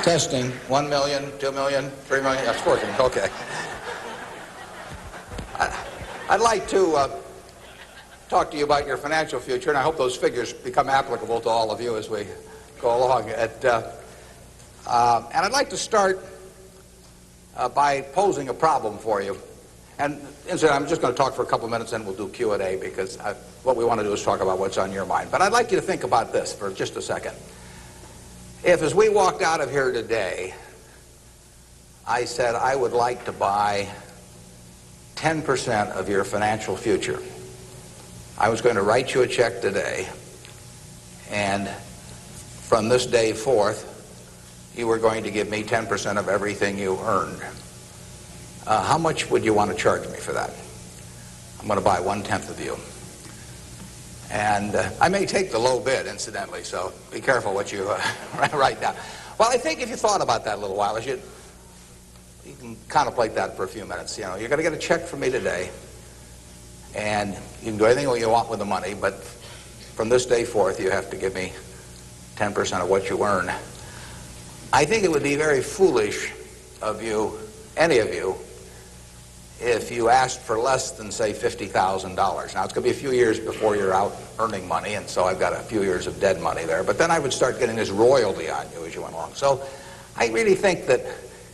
Testing. 1 million, 2 million, 3 million. That's working. Okay. I'd like to talk to you about your financial future, and I hope those figures become applicable to all of you as we go along. And I'd like to start by posing a problem for you. And incidentally, I'm just going to talk for a couple minutes, and we'll do Q&A, because what we want to do is talk about what's on your mind. But I'd like you to think about this for just a second. If, as we walked out of here today, I said I would like to buy 10% of your financial future, I was going to write you a check today, and from this day forth, you were going to give me 10% of everything you earned. How much would you want to charge me for that? I'm going to buy 1/10 of you. And I may take the low bid, incidentally, so be careful what you write down. Well, I think if you thought about that a little while, you can contemplate that for a few minutes. You know, you're going to get a check from me today, and you can do anything you want with the money, but from this day forth, you have to give me 10% of what you earn. I think it would be very foolish of you, any of you, if you asked for less than, say, $50,000. Now, it's going to be a few years before you're out earning money, and so I've got a few years of dead money there. But then I would start getting this royalty on you as you went along. So I really think that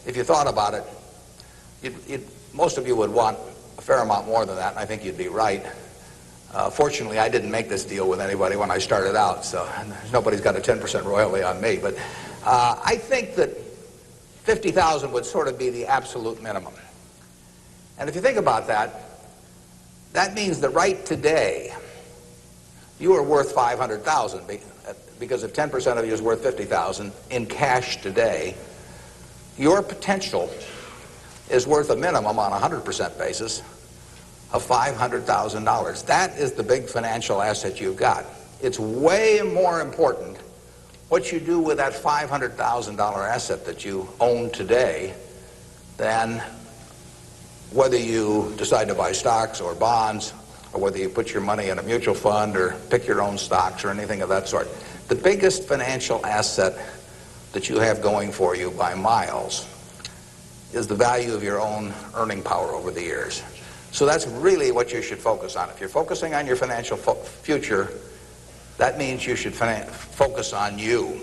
if you thought about it, most of you would want a fair amount more than that, and I think you'd be right. Fortunately, I didn't make this deal with anybody when I started out, so nobody's got a 10% royalty on me. But I think that $50,000 would sort of be the absolute minimum. And if you think about that, that means that right today, you are worth $500,000, because if 10% of you is worth $50,000 in cash today, your potential is worth a minimum on a 100% basis of $500,000. That is the big financial asset you've got. It's way more important what you do with that $500,000 asset that you own today than whether you decide to buy stocks or bonds, or whether you put your money in a mutual fund or pick your own stocks or anything of that sort. The biggest financial asset that you have going for you by miles is the value of your own earning power over the years. So that's really what you should focus on. If you're focusing on your financial future, that means you should focus on you.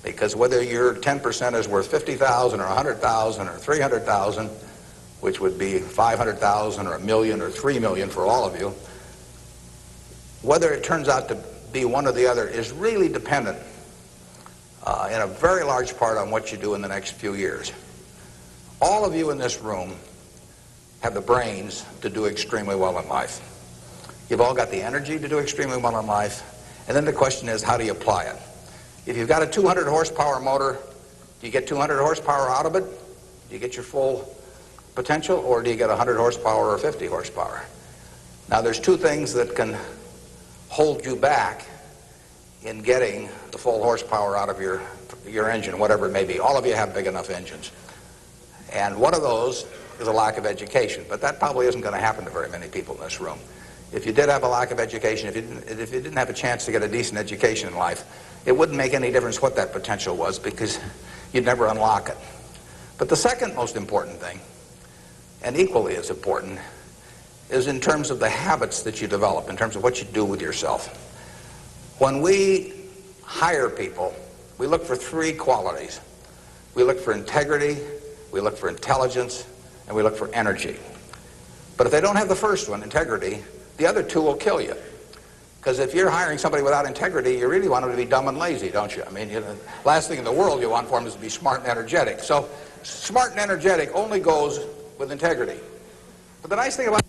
Because whether your 10% is worth $50,000 or $100,000 or $300,000, which would be $500,000 or $1 million or $3 million for all of you, whether it turns out to be one or the other is really dependent in a very large part on what you do in the next few years. All of you in this room have the brains to do extremely well in life. You've all got the energy to do extremely well in life, and then the question is, how do you apply it? If you've got a 200 horsepower motor, do you get 200 horsepower out of it? Do you get your full potential, or do you get 100 horsepower or 50 horsepower? Now, there's two things that can hold you back in getting the full horsepower out of your engine, whatever it may be. All of you have big enough engines. And one of those is a lack of education, but that probably isn't going to happen to very many people in this room. If you did have a lack of education, if you didn't have a chance to get a decent education in life, it wouldn't make any difference what that potential was, because you'd never unlock it. But the second most important thing, and equally as important, is in terms of the habits that you develop, in terms of what you do with yourself. When we hire people, we look for three qualities. We look for integrity, we look for intelligence, and we look for energy. But if they don't have the first one, integrity, the other two will kill you. Because if you're hiring somebody without integrity, you really want them to be dumb and lazy, don't you? I mean, the last thing in the world you want for them is to be smart and energetic. So smart and energetic only goes with integrity. But the nice thing about,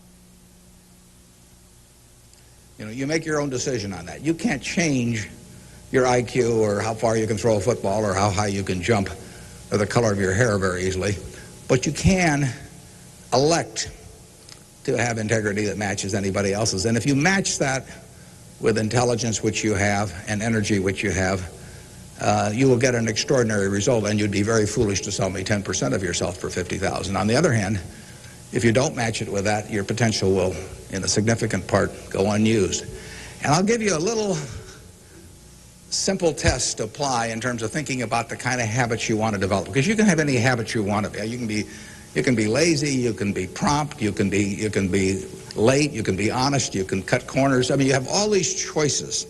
you make your own decision on that. You can't change your IQ or how far you can throw a football or how high you can jump or the color of your hair very easily. But you can elect to have integrity that matches anybody else's. And if you match that with intelligence, which you have, and energy, which you have, you will get an extraordinary result, and you'd be very foolish to sell me 10% of yourself for $50,000. On the other hand, if you don't match it with that, your potential will, in a significant part, go unused. And I'll give you a little simple tests to apply in terms of thinking about the kind of habits you want to develop. Because you can have any habit you want to be. You can be lazy, you can be prompt, you can be late, you can be honest, you can cut corners. I mean, you have all these choices.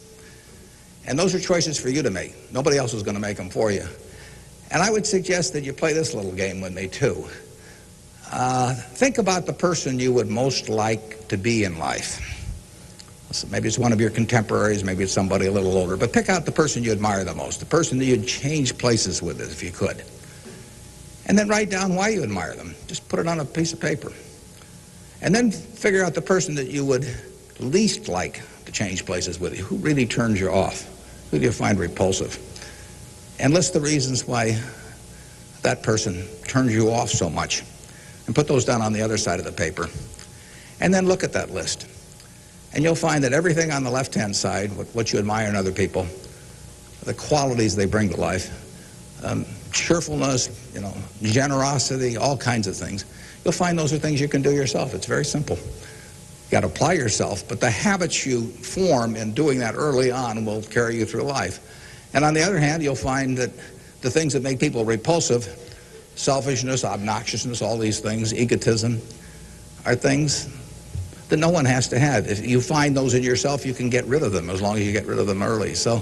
And those are choices for you to make. Nobody else is going to make them for you. And I would suggest that you play this little game with me, too. Think about the person you would most like to be in life. So maybe it's one of your contemporaries, maybe it's somebody a little older, but pick out the person you admire the most, the person that you'd change places with if you could. And then write down why you admire them. Just put it on a piece of paper. And then figure out the person that you would least like to change places with you. Who really turns you off? Who do you find repulsive? And list the reasons why that person turns you off so much. And put those down on the other side of the paper. And then look at that list. And you'll find that everything on the left-hand side, what you admire in other people, the qualities they bring to life, cheerfulness, generosity, all kinds of things, you'll find those are things you can do yourself. It's very simple. You got to apply yourself, but the habits you form in doing that early on will carry you through life. And on the other hand, you'll find that the things that make people repulsive, selfishness, obnoxiousness, all these things, egotism, are things that no one has to have. If you find those in yourself, you can get rid of them as long as you get rid of them early. So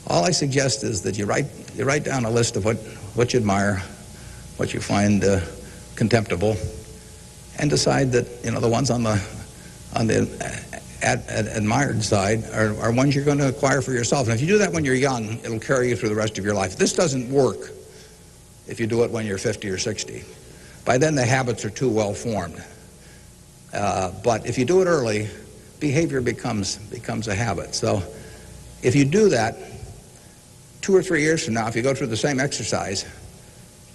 all I suggest is that you write down a list of what you admire, what you find contemptible, and decide that the ones on the admired side are ones you're going to acquire for yourself. And if you do that when you're young, it'll carry you through the rest of your life. This doesn't work if you do it when you're 50 or 60. By then the habits are too well formed. But if you do it early, behavior becomes a habit. So if you do that, 2 or 3 years from now, if you go through the same exercise,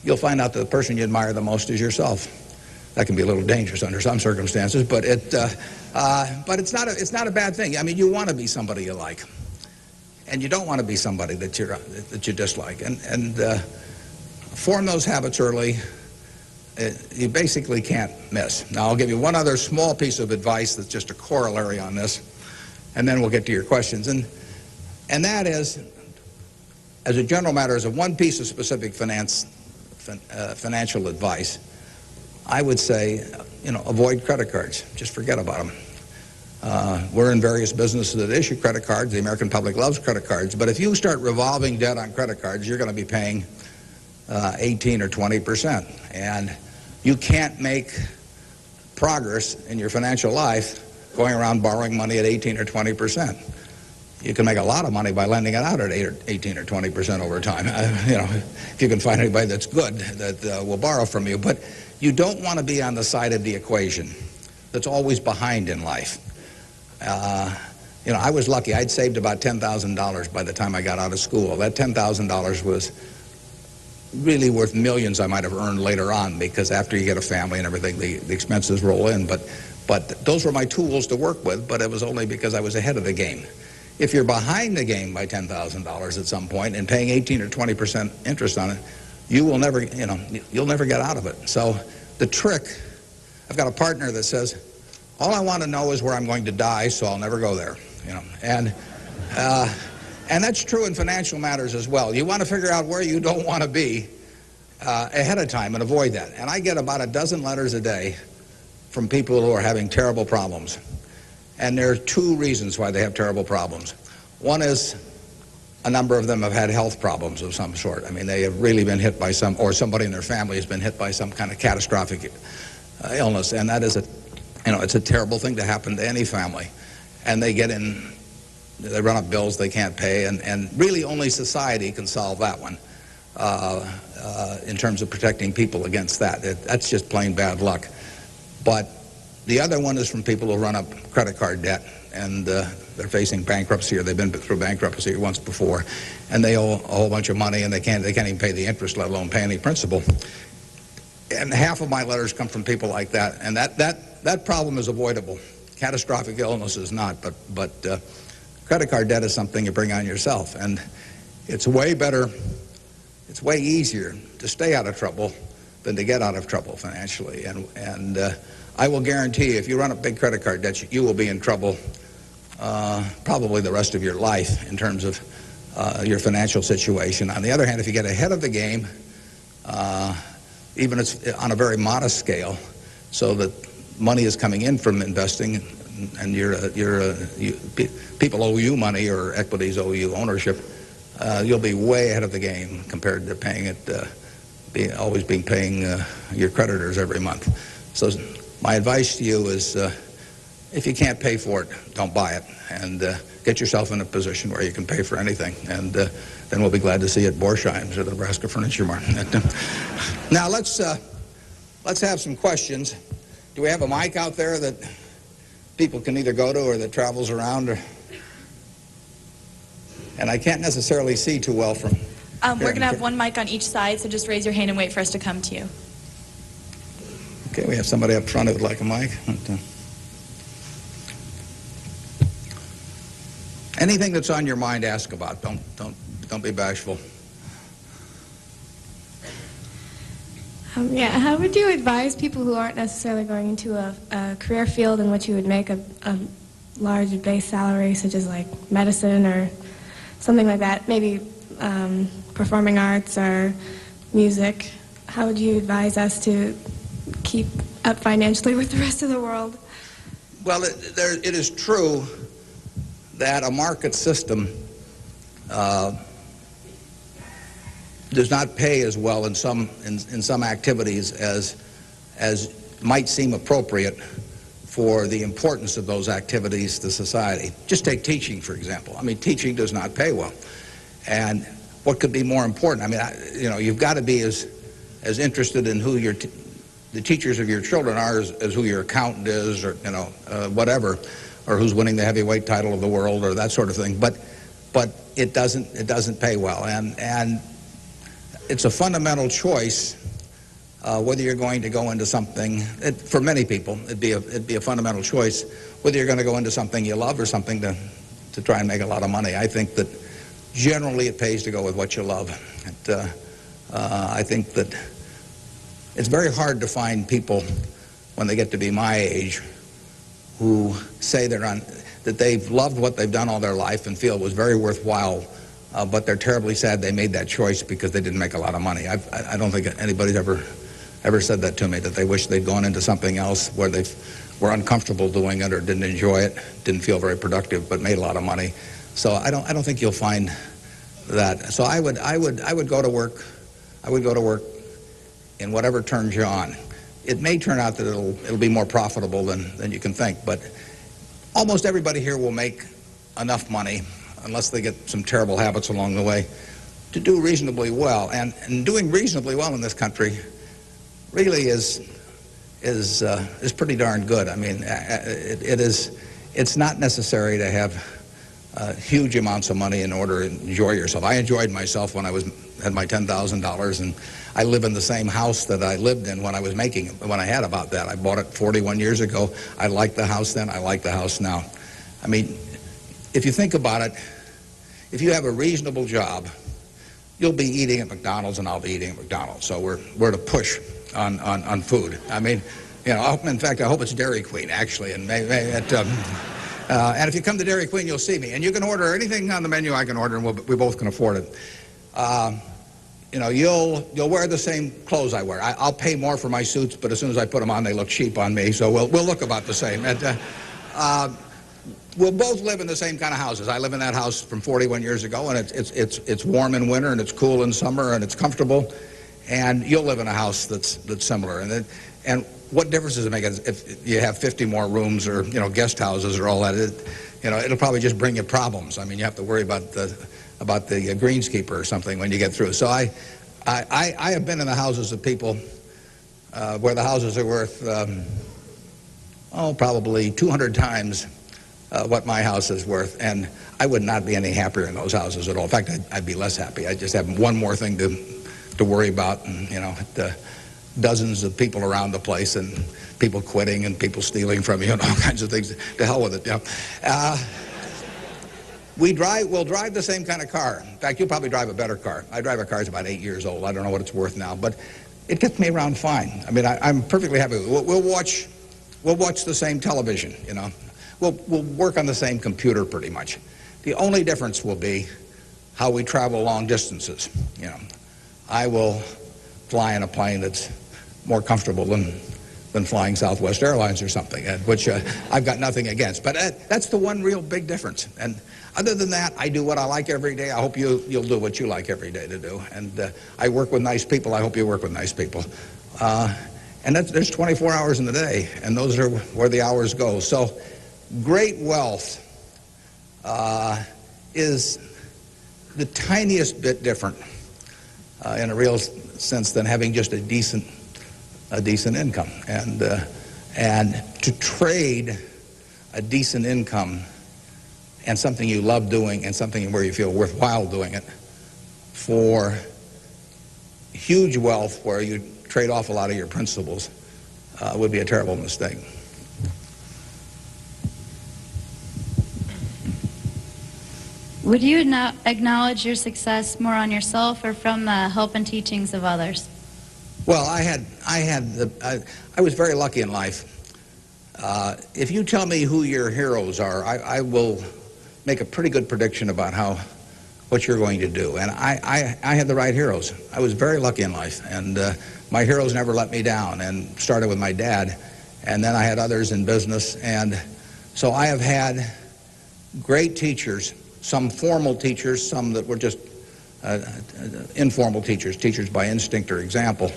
you'll find out that the person you admire the most is yourself. That can be a little dangerous under some circumstances, but it's not a bad thing. I mean, you want to be somebody you like, and you don't want to be somebody that you dislike. And form those habits early. You basically can't miss. Now, I'll give you one other small piece of advice that's just a corollary on this, and then we'll get to your questions. And that is, as a general matter, as a one piece of specific financial advice, I would say, avoid credit cards. Just forget about them. We're in various businesses that issue credit cards. The American public loves credit cards. But if you start revolving debt on credit cards, you're going to be paying 18 or 20%. And you can't make progress in your financial life going around borrowing money at 18 or 20%. You can make a lot of money by lending it out at 18 or 20% over time. If you can find anybody that's good that will borrow from you. But you don't want to be on the side of the equation that's always behind in life. I was lucky. I'd saved about $10,000 by the time I got out of school. That $10,000 was really worth millions I might have earned later on, because after you get a family and everything, the expenses roll in. But those were my tools to work with, but it was only because I was ahead of the game. If you're behind the game by $10,000 at some point and paying 18 or 20% interest on it, you will never, you'll never get out of it. So the trick, I've got a partner that says, all I want to know is where I'm going to die, so I'll never go there. And that's true in financial matters as well. You want to figure out where you don't want to be ahead of time and avoid that. And I get about a dozen letters a day from people who are having terrible problems. And there are two reasons why they have terrible problems. One is a number of them have had health problems of some sort. I mean, they have really been hit by or somebody in their family has been hit by some kind of catastrophic illness. And that is it's a terrible thing to happen to any family. And they run up bills they can't pay, and really only society can solve that one in terms of protecting people against that. That's just plain bad luck. But the other one is from people who run up credit card debt, and they're facing bankruptcy, or they've been through bankruptcy once before, and they owe a whole bunch of money, and they can't even pay the interest, let alone pay any principal. And half of my letters come from people like that, and that problem is avoidable. Catastrophic illness is not, but credit card debt is something you bring on yourself, and it's way better, it's way easier to stay out of trouble than to get out of trouble financially. And I will guarantee you, if you run up big credit card debts, you will be in trouble probably the rest of your life in terms of your financial situation. On the other hand, if you get ahead of the game, even it's on a very modest scale, so that money is coming in from investing, and people owe you money or equities owe you ownership, you'll be way ahead of the game compared to paying it, always paying your creditors every month. So my advice to you is, if you can't pay for it, don't buy it, and get yourself in a position where you can pay for anything, and then we'll be glad to see you at Borsheim's or the Nebraska Furniture Mart. Now let's have some questions. Do we have a mic out there that people can either go to or that travels around? And I can't necessarily see too well from we're going to have one mic on each side, so just raise your hand and wait for us to come to you. Okay, we have somebody up front who would like a mic. Anything that's on your mind, ask about. Don't be bashful. Yeah, how would you advise people who aren't necessarily going into a career field in which you would make a large base salary, such as like medicine or something like that, maybe performing arts or music? How would you advise us to keep up financially with the rest of the world? Well, it is true that a market system does not pay as well in some activities as might seem appropriate for the importance of those activities to society. Just take teaching, for example. I mean, teaching does not pay well. And what could be more important? I mean, you've got to be as interested in who the teachers of your children are as who your accountant is, or whatever, or who's winning the heavyweight title of the world, or that sort of thing. But it doesn't pay well, and it's a fundamental choice whether you're going to go into something. For many people, it'd be a fundamental choice whether you're going to go into something you love or something to try and make a lot of money. I think that generally it pays to go with what you love. I think that it's very hard to find people when they get to be my age who say that they've loved what they've done all their life and feel it was very worthwhile, but they're terribly sad they made that choice because they didn't make a lot of money. I don't think anybody's ever said that to me, that they wish they'd gone into something else where they were uncomfortable doing it or didn't enjoy it, didn't feel very productive, but made a lot of money. So I don't think you'll find that. So I would go to work. I would go to work in whatever turns you on. It may turn out that it'll be more profitable than you can think, but almost everybody here will make enough money, unless they get some terrible habits along the way, to do reasonably well. And doing reasonably well in this country really is pretty darn good. I mean, it's not necessary to have huge amounts of money in order to enjoy yourself. I enjoyed myself when I had my $10,000, and I live in the same house that I lived in when I had about that. I bought it 41 years ago. I liked the house then. I like the house now. I mean, if you think about it, if you have a reasonable job, you'll be eating at McDonald's and I'll be eating at McDonald's. So we're at a push on food. I mean, in fact, I hope it's Dairy Queen, actually, and and if you come to Dairy Queen, you'll see me. And you can order anything on the menu I can order, and we both can afford it. You'll wear the same clothes I wear. I'll pay more for my suits, but as soon as I put them on, they look cheap on me. So we'll look about the same. We'll both live in the same kind of houses. I live in that house from 41 years ago, and it's warm in winter, and it's cool in summer, and it's comfortable. And you'll live in a house that's similar. And what difference does it make if you have 50 more rooms or guest houses or all that? It'll probably just bring you problems. I mean, you have to worry about the greenskeeper or something when you get through. So I have been in the houses of people where the houses are worth probably 200 times what my house is worth, and I would not be any happier in those houses at all. In fact, I'd be less happy. I just have one more thing to worry about, and dozens of people around the place, and people quitting, and people stealing from you, and all kinds of things. To hell with it. We'll drive the same kind of car. In fact, you'll probably drive a better car. I drive a car that's about 8 years old. I don't know what it's worth now, but it gets me around fine. I mean, I'm perfectly happy. We'll watch the same television. We'll work on the same computer pretty much. The only difference will be how we travel long distances. You know, I will fly in a plane that's more comfortable than flying Southwest Airlines or something, which I've got nothing against. But that's the one real big difference. And other than that, I do what I like every day. I hope you'll do what you like every day to do. And I work with nice people. I hope you work with nice people. And there's 24 hours in the day, and those are where the hours go. So great wealth is the tiniest bit different in a real sense than having just a decent income. And to trade a decent income and something you love doing and something where you feel worthwhile doing it for huge wealth where you trade off a lot of your principles would be a terrible mistake. Would you acknowledge your success more on yourself or from the help and teachings of others? Well, I was very lucky in life. If you tell me who your heroes are, I will make a pretty good prediction about what you're going to do. And I had the right heroes. I was very lucky in life, and my heroes never let me down. And started with my dad, and then I had others in business, and so I have had great teachers. Some formal teachers, some that were just informal teachers by instinct or example.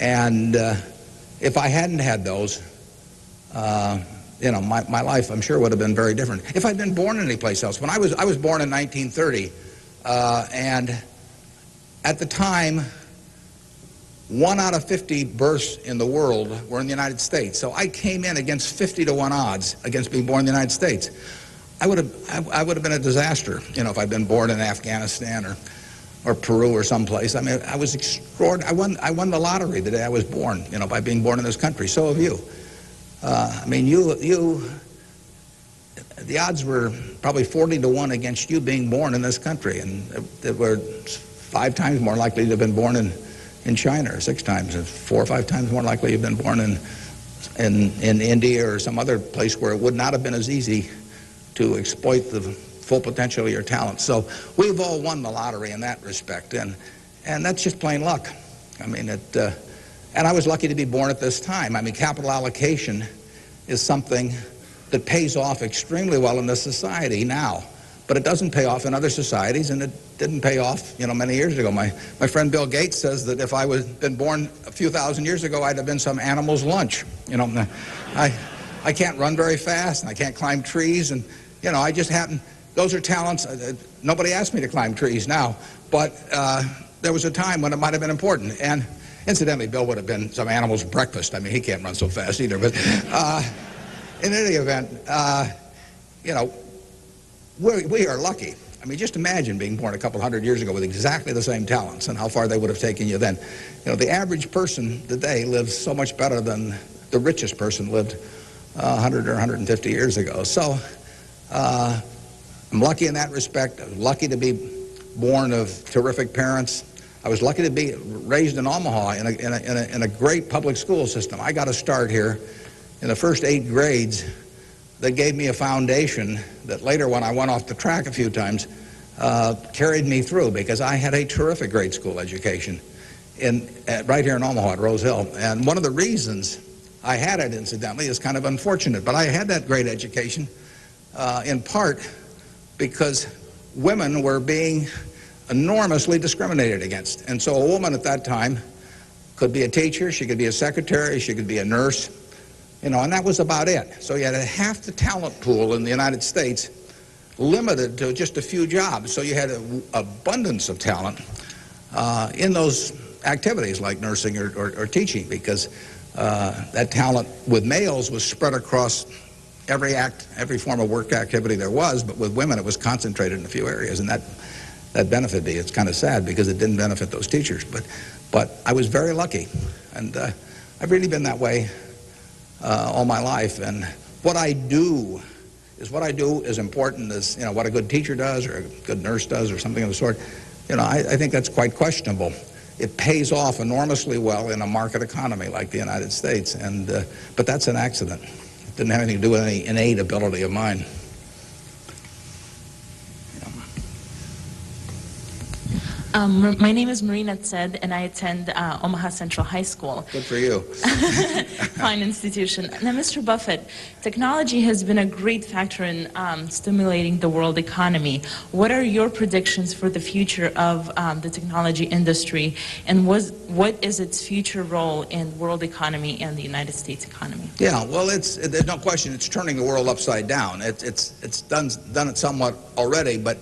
And if I hadn't had those, you know, my life, I'm sure, would have been very different. If I'd been born any place else. When I was born in 1930, and at the time, 1 out of 50 births in the world were in the United States. So I came in against 50 to 1 odds against being born in the United States. I would have been a disaster, you know, if I'd been born in Afghanistan or Peru or someplace. I mean, I was extraordinary. I won the lottery the day I was born, you know, by being born in this country. So have you. I mean, the odds were probably 40 to 1 against you being born in this country, and they were 5 times more likely to have been born in China, or 6 times, or 4 or 5 times more likely to have been born in India or some other place where it would not have been as easy to exploit the full potential of your talent. So we've all won the lottery in that respect, and that's just plain luck. I mean, and I was lucky to be born at this time. I mean, capital allocation is something that pays off extremely well in this society now, but it doesn't pay off in other societies, and it didn't pay off, you know, many years ago. My friend Bill Gates says that if I been born a few thousand years ago, I'd have been some animal's lunch. You know, I can't run very fast, and I can't climb trees, and you know, I just happen. Those are talents. Nobody asked me to climb trees now, but there was a time when it might have been important. And incidentally, Bill would have been some animal's breakfast. I mean, he can't run so fast either. But in any event, you know, we are lucky. I mean, just imagine being born a couple hundred years ago with exactly the same talents and how far they would have taken you then. You know, the average person today lives so much better than the richest person lived 100 or 150 years ago. So I'm lucky in that respect. I was lucky to be born of terrific parents. I was lucky to be raised in Omaha in a great public school system. I got a start here in the first 8 grades that gave me a foundation that later, when I went off the track a few times, carried me through, because I had a terrific grade school education right here in Omaha at Rose Hill. And one of the reasons I had it, incidentally, is kind of unfortunate, but I had that great education in part because women were being enormously discriminated against. And so a woman at that time could be a teacher, she could be a secretary, she could be a nurse, you know, and that was about it. So you had half the talent pool in the United States limited to just a few jobs. So you had an abundance of talent in those activities like nursing or teaching, because that talent with males was spread across every form of work activity there was, but with women it was concentrated in a few areas, and that benefited me. It's kind of sad because it didn't benefit those teachers, but I was very lucky, and I've really been that way all my life. And what I do is important as, you know, what a good teacher does or a good nurse does or something of the sort. You know, I think that's quite questionable. It pays off enormously well in a market economy like the United States, and but that's an accident. It didn't have anything to do with any innate ability of mine. My name is Marina Tsed, and I attend Omaha Central High School. Good for you. Fine institution. Now, Mr. Buffett, technology has been a great factor in stimulating the world economy. What are your predictions for the future of the technology industry, and what is its future role in world economy and the United States economy? Yeah, well, there's no question it's turning the world upside down. It's done it somewhat already, but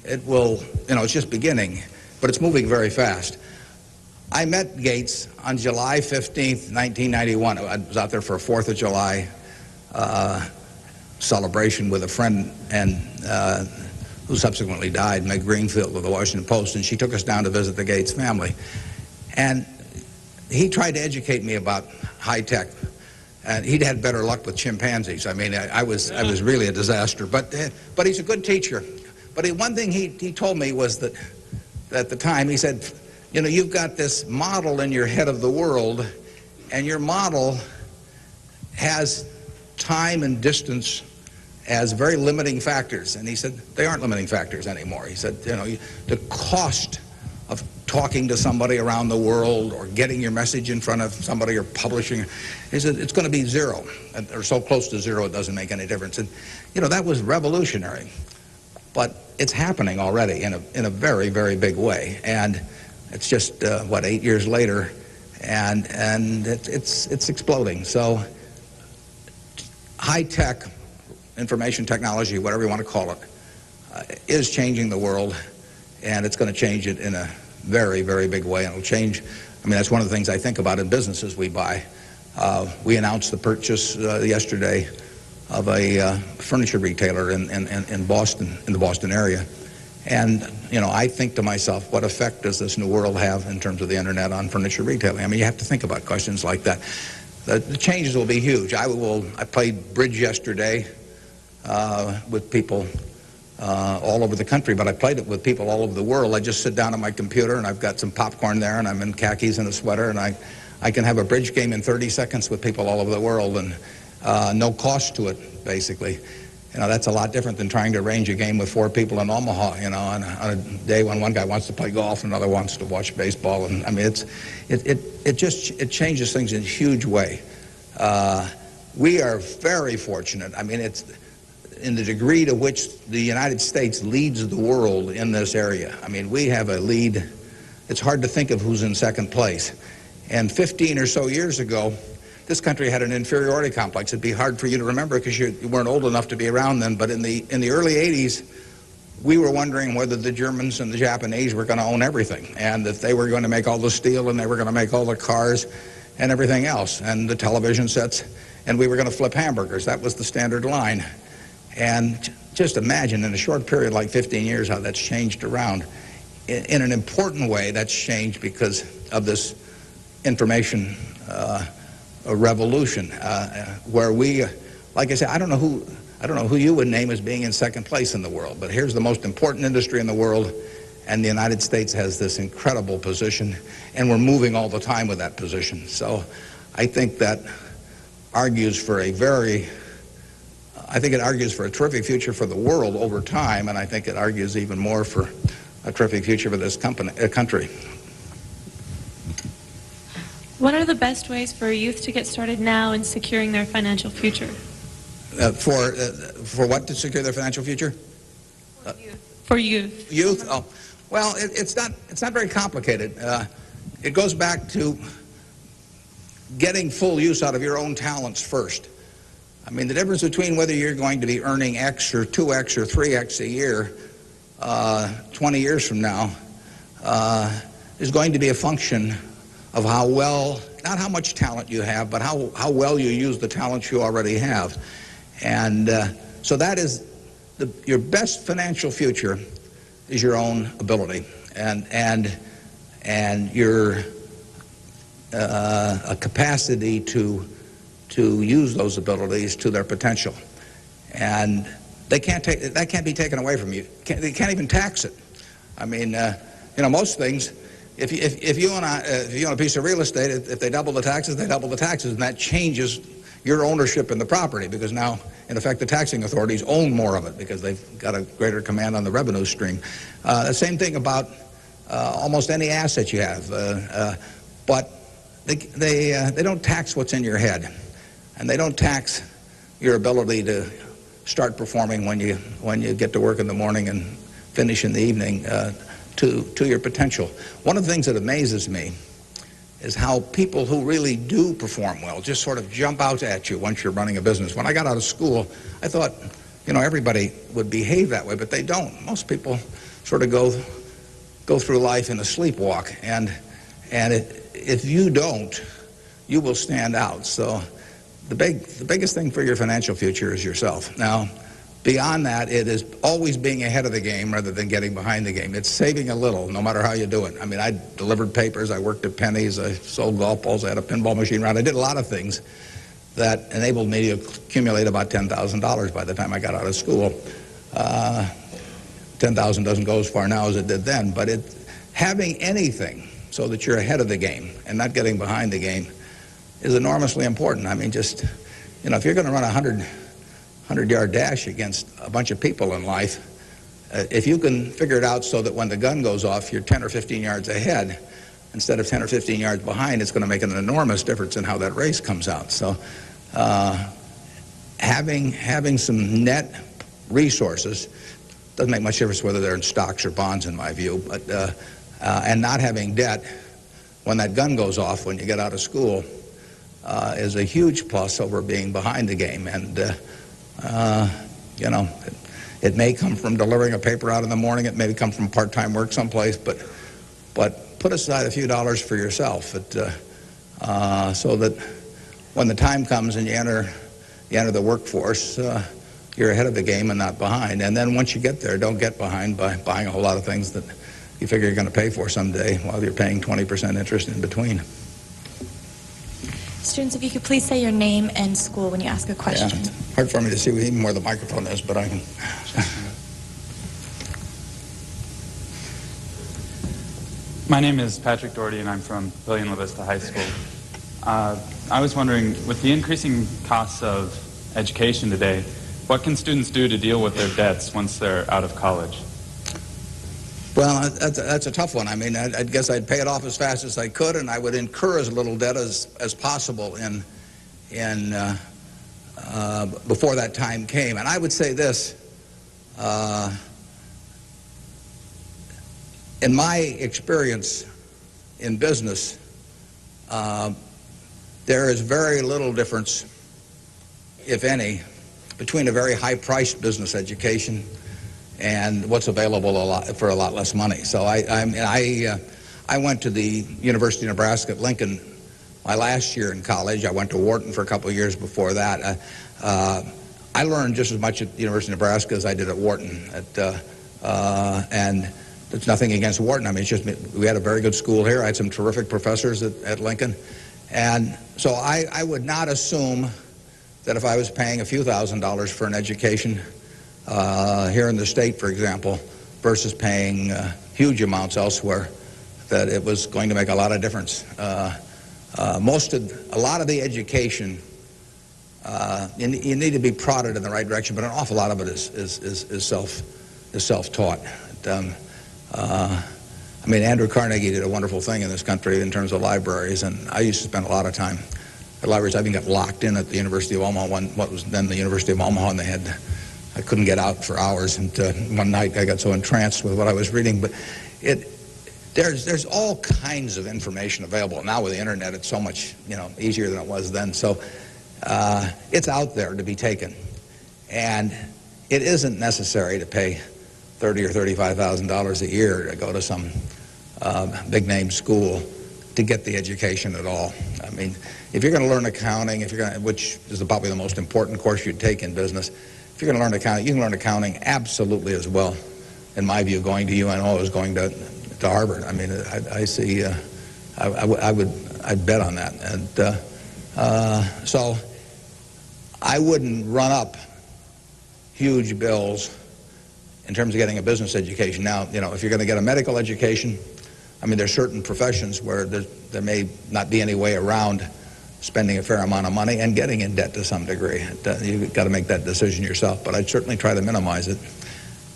it will, it's just beginning, but it's moving very fast. I met Gates on July 15th, 1991. I was out there for a 4th of July celebration with a friend and who subsequently died, Meg Greenfield of the Washington Post, and she took us down to visit the Gates family. And he tried to educate me about high tech. And he'd had better luck with chimpanzees. I mean, I was really a disaster. But he's a good teacher. But one thing he told me was that at the time, he said, you've got this model in your head of the world, and your model has time and distance as very limiting factors. And he said, they aren't limiting factors anymore. He said, the cost of talking to somebody around the world or getting your message in front of somebody or publishing, he said, it's going to be zero, or so close to zero it doesn't make any difference. And, that was revolutionary. But it's happening already in a very, very big way. And it's just, 8 years later, and it's exploding. So high-tech, information technology, whatever you want to call it, is changing the world, and it's going to change it in a very, very big way. And it'll change, that's one of the things I think about in businesses we buy. We announced the purchase yesterday of a furniture retailer in Boston, in the Boston area. And, I think to myself, what effect does this new world have in terms of the internet on furniture retailing? You have to think about questions like that. The changes will be huge. I played bridge yesterday with people all over the country, but I played it with people all over the world. I just sit down on my computer, and I've got some popcorn there, and I'm in khakis and a sweater, and I can have a bridge game in 30 seconds with people all over the world, and no cost to it, basically. That's a lot different than trying to arrange a game with 4 people in Omaha, on a day when one guy wants to play golf and another wants to watch baseball. And it changes things in a huge way. We are very fortunate. It's in the degree to which the United States leads the world in this area. We have a lead. It's hard to think of who's in second place. And 15 or so years ago, this country had an inferiority complex. It'd be hard for you to remember because you weren't old enough to be around then, but in the early 80s, we were wondering whether the Germans and the Japanese were going to own everything, and that they were going to make all the steel, and they were going to make all the cars and everything else, and the television sets, and we were going to flip hamburgers. That was the standard line. And just imagine in a short period like 15 years how that's changed around. In an important way, that's changed because of this information a revolution, where we, like I said, I don't know who you would name as being in second place in the world, but here's the most important industry in the world, and the United States has this incredible position, and we're moving all the time with that position. So I think that argues for it argues for a terrific future for the world over time, and I think it argues even more for a terrific future for this country. What are the best ways for youth to get started now in securing their financial future? For what to secure their financial future? For youth. Youth? Oh, well, it's not very complicated. It goes back to getting full use out of your own talents first. The difference between whether you're going to be earning X or 2X or 3X a year 20 years from now is going to be a function of how well, not how much talent you have, but how well you use the talents you already have. And so that is your best financial future is your own ability and your a capacity to use those abilities to their potential. And that can't be taken away from you. They can't even tax it. Most things, if you own a piece of real estate, if they double the taxes, they double the taxes, and that changes your ownership in the property, because now, in effect, the taxing authorities own more of it because they've got a greater command on the revenue stream. The same thing about almost any asset you have. But they don't tax what's in your head, and they don't tax your ability to start performing when you get to work in the morning and finish in the evening to your potential. One of the things that amazes me is how people who really do perform well just sort of jump out at you once you're running a business. When I got out of school, I thought, everybody would behave that way, but they don't. Most people sort of go through life in a sleepwalk, and if you don't, you will stand out. So the biggest thing for your financial future is yourself. Now, beyond that, it is always being ahead of the game rather than getting behind the game. It's saving a little, no matter how you do it. I mean, I delivered papers, I worked at Penny's, I sold golf balls, I had a pinball machine around. I did a lot of things that enabled me to accumulate about $10,000 by the time I got out of school. 10,000 doesn't go as far now as it did then, but having anything so that you're ahead of the game and not getting behind the game is enormously important. I mean, just, if you're going to run a 100-yard dash against a bunch of people in life, if you can figure it out so that when the gun goes off, you're 10 or 15 yards ahead instead of 10 or 15 yards behind, it's going to make an enormous difference in how that race comes out. So having some net resources doesn't make much difference whether they're in stocks or bonds, in my view, but and not having debt when that gun goes off when you get out of school is a huge plus over being behind the game. And it may come from delivering a paper out in the morning, it may come from part-time work someplace, but put aside a few dollars for yourself so that when the time comes and you enter the workforce, you're ahead of the game and not behind. And then once you get there, don't get behind by buying a whole lot of things that you figure you're going to pay for someday while you're paying 20% interest in between. Students, if you could please say your name and school when you ask a question. Yeah, it's hard for me to see even where the microphone is, but I can. My name is Patrick Doherty, and I'm from William La Vista High School. I was wondering, with the increasing costs of education today, what can students do to deal with their debts once they're out of college? Well, that's a tough one. I mean, I guess I'd pay it off as fast as I could, and I would incur as little debt as possible before that time came. And I would say this, in my experience in business, there is very little difference, if any, between a very high-priced business education and what's available for a lot less money. So I went to the University of Nebraska at Lincoln my last year in college. I went to Wharton for a couple of years before that. I learned just as much at the University of Nebraska as I did at Wharton. And there's nothing against Wharton. I mean, it's just we had a very good school here. I had some terrific professors at Lincoln. And so I would not assume that if I was paying a few $1,000s for an education here in the state, for example, versus paying huge amounts elsewhere, that it was going to make a lot of difference. A lot of the education, you need to be prodded in the right direction, but an awful lot of it is self-taught. I mean, Andrew Carnegie did a wonderful thing in this country in terms of libraries, and I used to spend a lot of time at libraries. I even got locked in at the University of Omaha, what was then the University of Omaha, and I couldn't get out for hours. And one night I got so entranced with what I was reading. But there's all kinds of information available now with the internet. It's so much easier than it was then. So it's out there to be taken, and it isn't necessary to pay $30,000 or $35,000 a year to go to some big name school to get the education at all. I mean, if you're going to learn accounting, which is probably the most important course you'd take in business, if you're going to learn accounting, you can learn accounting absolutely as well, in my view, going to UNO as going to Harvard. I mean, I see. I'd bet on that, and so I wouldn't run up huge bills in terms of getting a business education. Now, if you're going to get a medical education, I mean, there's certain professions where there may not be any way around spending a fair amount of money and getting in debt to some degree. You've got to make that decision yourself, but I'd certainly try to minimize it.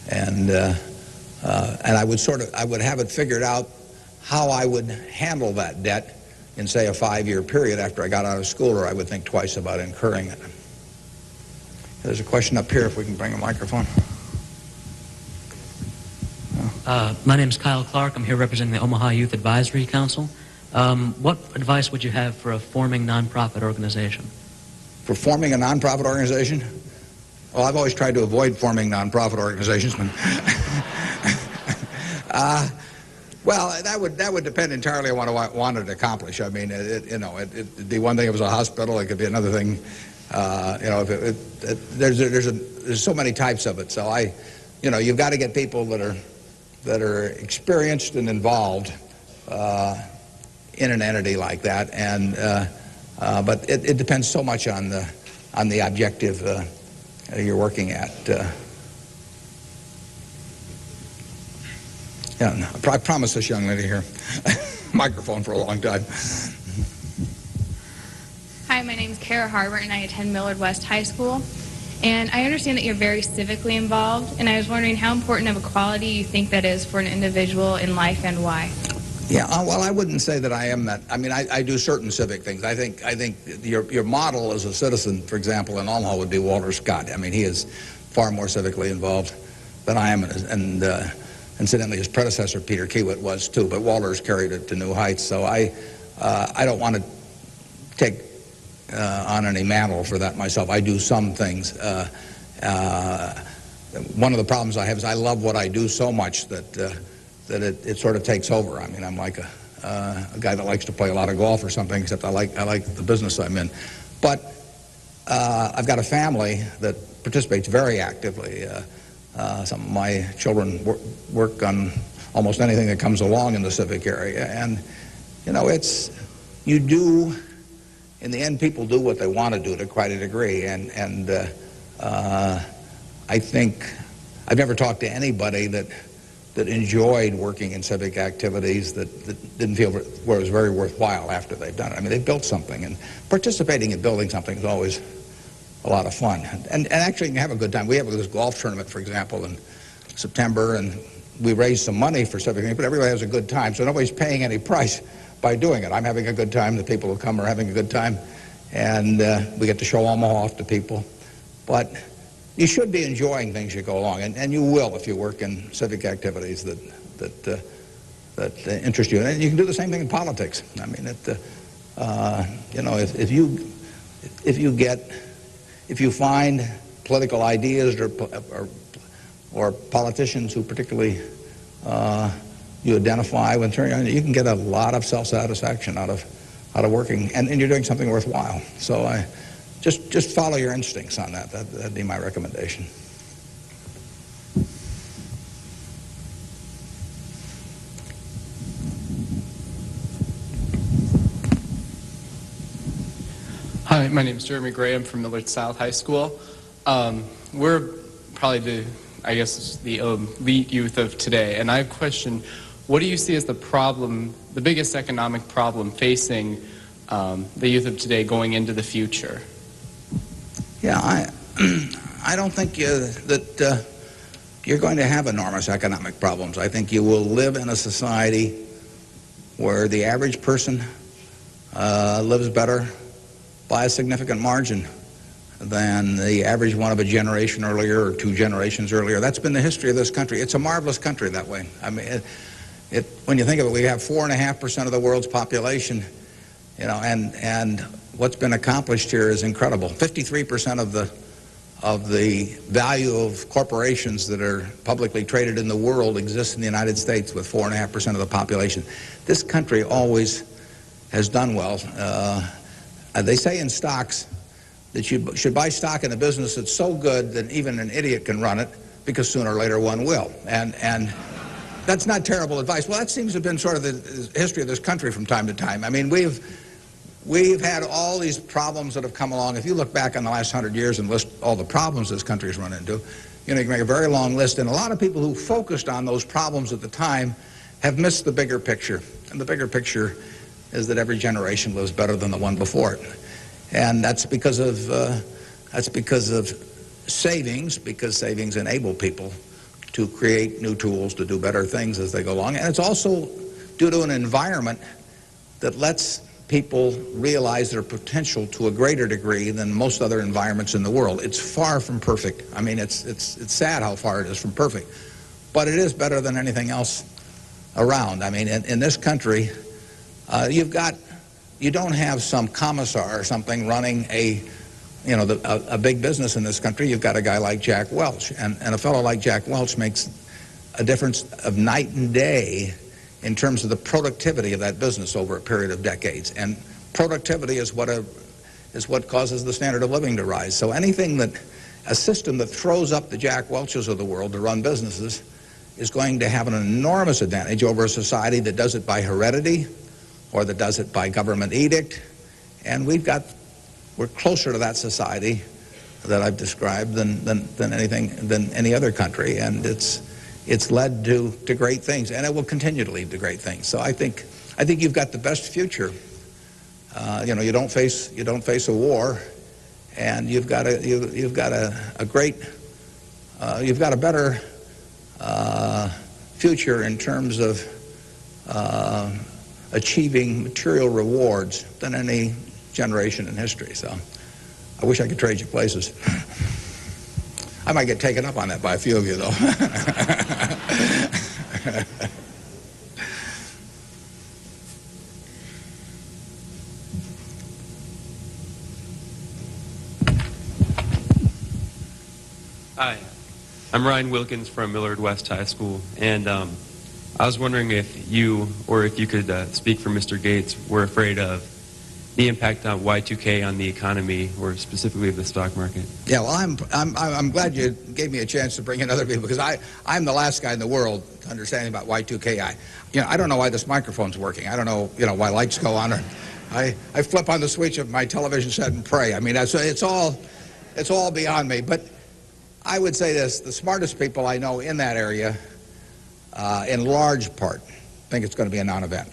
And And I would have it figured out how I would handle that debt in, say, a 5-year period after I got out of school, or I would think twice about incurring it. There's a question up here, if we can bring a microphone. My name is Kyle Clark. I'm here representing the Omaha Youth Advisory Council. What advice would you have for a forming nonprofit organization? For forming a nonprofit organization? Well, I've always tried to avoid forming nonprofit organizations. Well, that would depend entirely on what I wanted to accomplish. I mean, it'd be one thing if it was a hospital. It could be another thing. There's so many types of it. So you've got to get people that are experienced and involved in an entity like that. And but it depends so much on the objective you're working at. Yeah, no, I promised this young lady here microphone for a long time. Hi, my name is Kara Harbert, and I attend Millard West High School. And I understand that you're very civically involved, and I was wondering how important of a quality you think that is for an individual in life and why. Yeah, well, I wouldn't say that I am that. I mean, I do certain civic things. I think your model as a citizen, for example, in Omaha would be Walter Scott. I mean, he is far more civically involved than I am, and incidentally, his predecessor, Peter Kiewit, was too, but Walter's carried it to new heights. So I don't want to take on any mantle for that myself. I do some things. One of the problems I have is I love what I do so much that it sort of takes over. I mean, I'm like a guy that likes to play a lot of golf or something, except I like the business I'm in. But I've got a family that participates very actively. Some of my children work on almost anything that comes along in the civic area. And, in the end, people do what they want to do to quite a degree. And I think I've never talked to anybody that enjoyed working in civic activities that didn't feel where it was very worthwhile after they've done it. I mean, they built something, and participating in building something is always a lot of fun. And actually, you can have a good time. We have this golf tournament, for example, in September, and we raise some money for civic things, but everybody has a good time, so nobody's paying any price by doing it. I'm having a good time. The people who come are having a good time, and we get to show Omaha off to people. But you should be enjoying things you go along, and you will if you work in civic activities that interest you. And you can do the same thing in politics. I mean, if you find political ideas or politicians who particularly you identify with, you can get a lot of self-satisfaction out of working, and you're doing something worthwhile. So just follow your instincts on that. That'd be my recommendation. Hi, my name is Jeremy Graham from Millard South High School. We're probably the elite youth of today, and I have a question. What do you see as the biggest economic problem facing the youth of today going into the future? Yeah, I don't think that you're going to have enormous economic problems. I think you will live in a society where the average person lives better by a significant margin than the average one of a generation earlier or 2 generations earlier. That's been the history of this country. It's a marvelous country that way. I mean, when you think of it, we have 4.5% of the world's population, and what's been accomplished here is incredible. 53% of the value of corporations that are publicly traded in the world exists in the United States with 4.5% of the population. This country always has done well. They say in stocks that you should buy stock in a business that's so good that even an idiot can run it, because sooner or later one will. And that's not terrible advice. Well, that seems to have been sort of the history of this country from time to time. I mean, we've had all these problems that have come along. If you look back on the last 100 years and list all the problems this country has run into, you can make a very long list. And a lot of people who focused on those problems at the time have missed the bigger picture. And the bigger picture is that every generation lives better than the one before it. And that's because of savings, because savings enable people to create new tools to do better things as they go along. And it's also due to an environment that lets people realize their potential to a greater degree than most other environments in the world. It's far from perfect. I mean, it's sad how far it is from perfect. But it is better than anything else around. I mean, in this country, you don't have some commissar or something running a big business in this country. You've got a guy like Jack Welch. And a fellow like Jack Welch makes a difference of night and day in terms of the productivity of that business over a period of decades. And productivity is what causes the standard of living to rise. So a system that throws up the Jack Welches of the world to run businesses is going to have an enormous advantage over a society that does it by heredity or that does it by government edict. And we're closer to that society that I've described than any other country. And it's led to great things, and it will continue to lead to great things. So I think you've got the best future. You don't face a war, and you've got a better future in terms of achieving material rewards than any generation in history. So I wish I could trade you places. I might get taken up on that by a few of you, though. Hi, I'm Ryan Wilkins from Millard West High School, and I was wondering if you could speak for Mr. Gates were afraid of the impact on Y2K on the economy, or specifically the stock market. Yeah, well, I'm glad you gave me a chance to bring in other people, because I'm the last guy in the world understanding about Y2K. I don't know why this microphone's working. I don't know why lights go on. Or I flip on the switch of my television set and pray. I mean, it's all beyond me. But I would say this: the smartest people I know in that area, in large part, think it's going to be a non-event.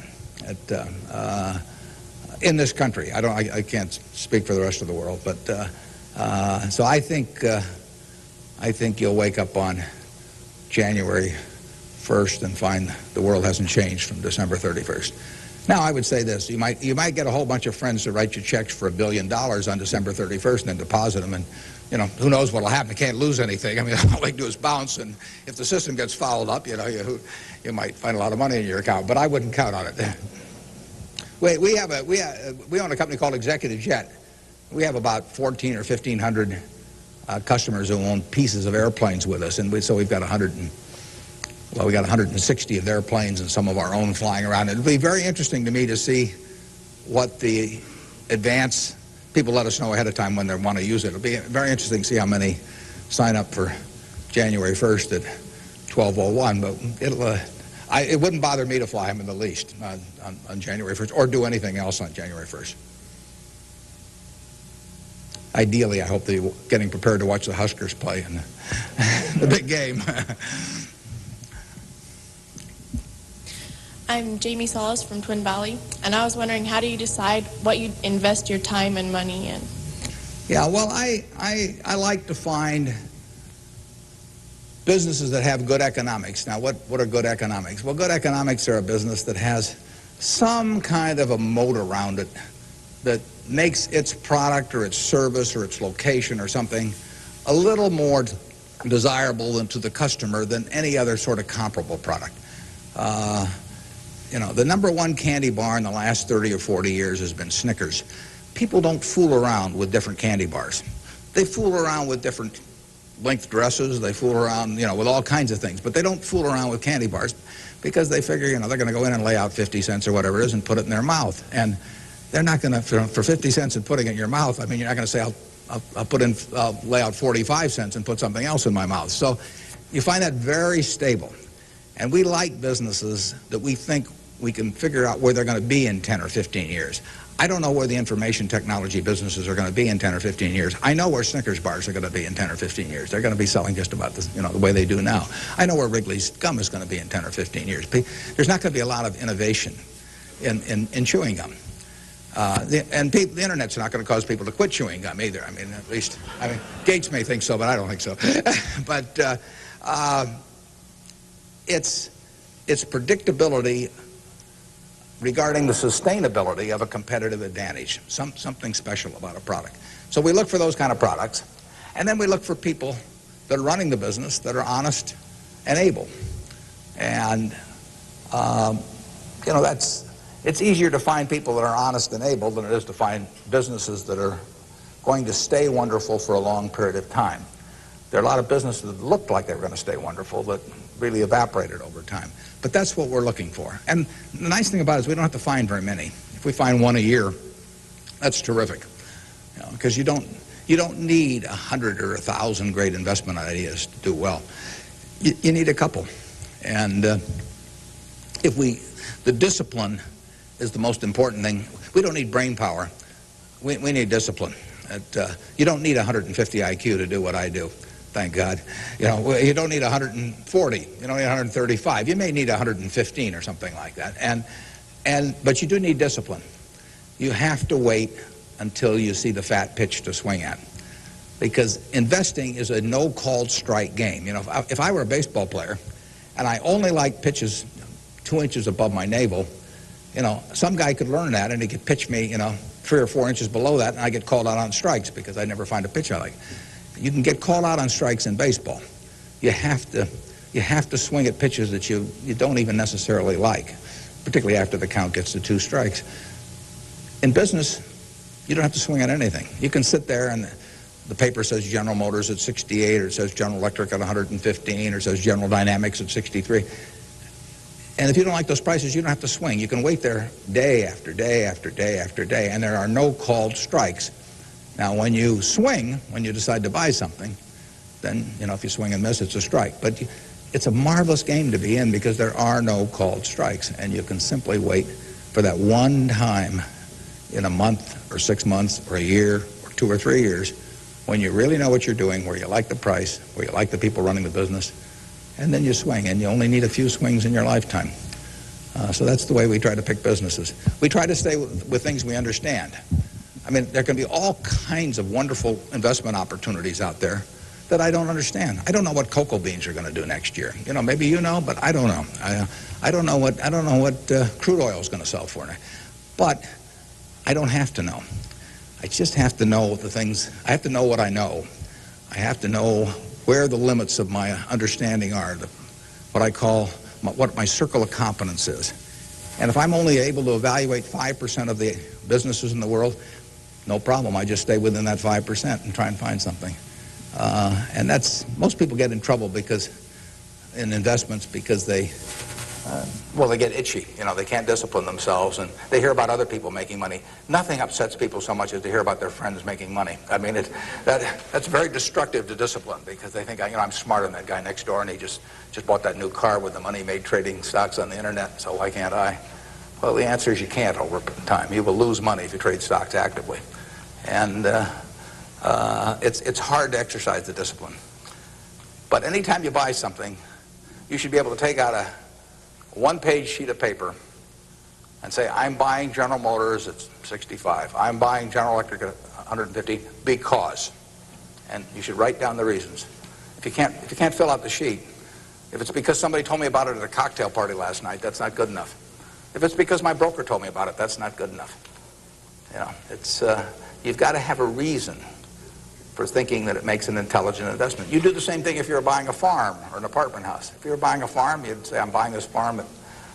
In this country. I can't speak for the rest of the world, but so I think you'll wake up on January 1st and find the world hasn't changed from December 31st. Now, I would say this: you might get a whole bunch of friends to write you checks for $1 billion on December 31st and then deposit them, and who knows what'll happen? You can't lose anything. I mean, all they do is bounce, and if the system gets fouled up, you might find a lot of money in your account. But I wouldn't count on it. We own a company called Executive Jet. We have about 1,400 or 1,500 customers who own pieces of airplanes with us, and so we've got 160 of their planes and some of our own flying around. It'll be very interesting to me to see what the advance people let us know ahead of time when they want to use it. It'll be very interesting to see how many sign up for January 1st at 12:01. But it wouldn't bother me to fly them in the least on January 1st or do anything else on January 1st. Ideally, I hope they're getting prepared to watch the Huskers play in the big game. I'm Jamie Solis from Twin Valley, and I was wondering, how do you decide what you invest your time and money in? Yeah, well, I like to find businesses that have good economics. Now, what are good economics? Well, good economics are a business that has some kind of a moat around it that makes its product or its service or its location or something a little more desirable to the customer than any other sort of comparable product. The number one candy bar in the last 30 or 40 years has been Snickers. People don't fool around with different candy bars. They fool around with different length dresses. They fool around, with all kinds of things. But they don't fool around with candy bars because they figure, they're going to go in and lay out 50 cents or whatever it is and put it in their mouth. And they're not going to, for 50 cents and putting it in your mouth, I mean, you're not going to say, I'll lay out 45 cents and put something else in my mouth. So you find that very stable. And we like businesses that we think we can figure out where they're going to be in 10 or 15 years. I don't know where the information technology businesses are going to be in 10 or 15 years. I know where Snickers bars are going to be in 10 or 15 years. They're going to be selling just about the way they do now. I know where Wrigley's gum is going to be in 10 or 15 years. There's not going to be a lot of innovation in chewing gum. The Internet's not going to cause people to quit chewing gum either. Gates may think so, but I don't think so. But it's predictability regarding the sustainability of a competitive advantage, something special about a product. So we look for those kind of products, and then we look for people that are running the business that are honest and able. And, you know, it's easier to find people that are honest and able than it is to find businesses that are going to stay wonderful for a long period of time. There are a lot of businesses that looked like they were going to stay wonderful that really evaporated over time. But that's what we're looking for. And the nice thing about it is we don't have to find very many. If we find one a year, that's terrific. Because you don't need 100 or 1,000 great investment ideas to do well. You need a couple. And the discipline is the most important thing. We don't need brain power. We need discipline. You don't need 150 IQ to do what I do. Thank God. You know, you don't need 140. You don't need 135. You may need 115 or something like that. But you do need discipline. You have to wait until you see the fat pitch to swing at. Because investing is a no-called strike game. You know, if I were a baseball player and I only liked pitches 2 inches above my navel, you know, some guy could learn that and he could pitch me, you know, 3 or 4 inches below that, and I get called out on strikes because I never find a pitch I like. You can get called out on strikes in baseball. You have to swing at pitches that you don't even necessarily like, particularly after the count gets to 2 strikes. In business, you don't have to swing at anything. You can sit there and the paper says General Motors at 68, or it says General Electric at 115, or it says General Dynamics at 63. And if you don't like those prices, you don't have to swing. You can wait there day after day after day after day, and there are no called strikes. Now, when you swing, when you decide to buy something, then, you know, if you swing and miss, it's a strike. But it's a marvelous game to be in because there are no called strikes, and you can simply wait for that one time in a month or 6 months or a year or 2 or 3 years when you really know what you're doing, where you like the price, where you like the people running the business, and then you swing, and you only need a few swings in your lifetime. So that's the way we try to pick businesses. We try to stay with things we understand. I mean, there can be all kinds of wonderful investment opportunities out there that I don't understand. I don't know what cocoa beans are going to do next year. You know, maybe you know, but I don't know. I don't know what crude oil is going to sell for. But I don't have to know. I just have to know the things. I have to know what I know. I have to know where the limits of my understanding are, what I call what my circle of competence is. And if I'm only able to evaluate 5% of the businesses in the world, no problem. I just stay within that 5% and try and find something. And that's, most people get in trouble because, in investments, because they get itchy. You know, they can't discipline themselves, and they hear about other people making money. Nothing upsets people so much as to hear about their friends making money. I mean, that's very destructive to discipline because they think, you know, I'm smarter than that guy next door, and he just bought that new car with the money he made trading stocks on the internet, so why can't I? Well, the answer is you can't over time. You will lose money if you trade stocks actively. And it's hard to exercise the discipline. But anytime you buy something, you should be able to take out a one-page sheet of paper and say, I'm buying General Motors at 65. I'm buying General Electric at 150 because. And you should write down the reasons. If you can't fill out the sheet, if it's because somebody told me about it at a cocktail party last night, that's not good enough. If it's because my broker told me about it, that's not good enough. You know, it's you've got to have a reason for thinking that it makes an intelligent investment. You do the same thing if you're buying a farm or an apartment house. If you're buying a farm, you'd say, I'm buying this farm at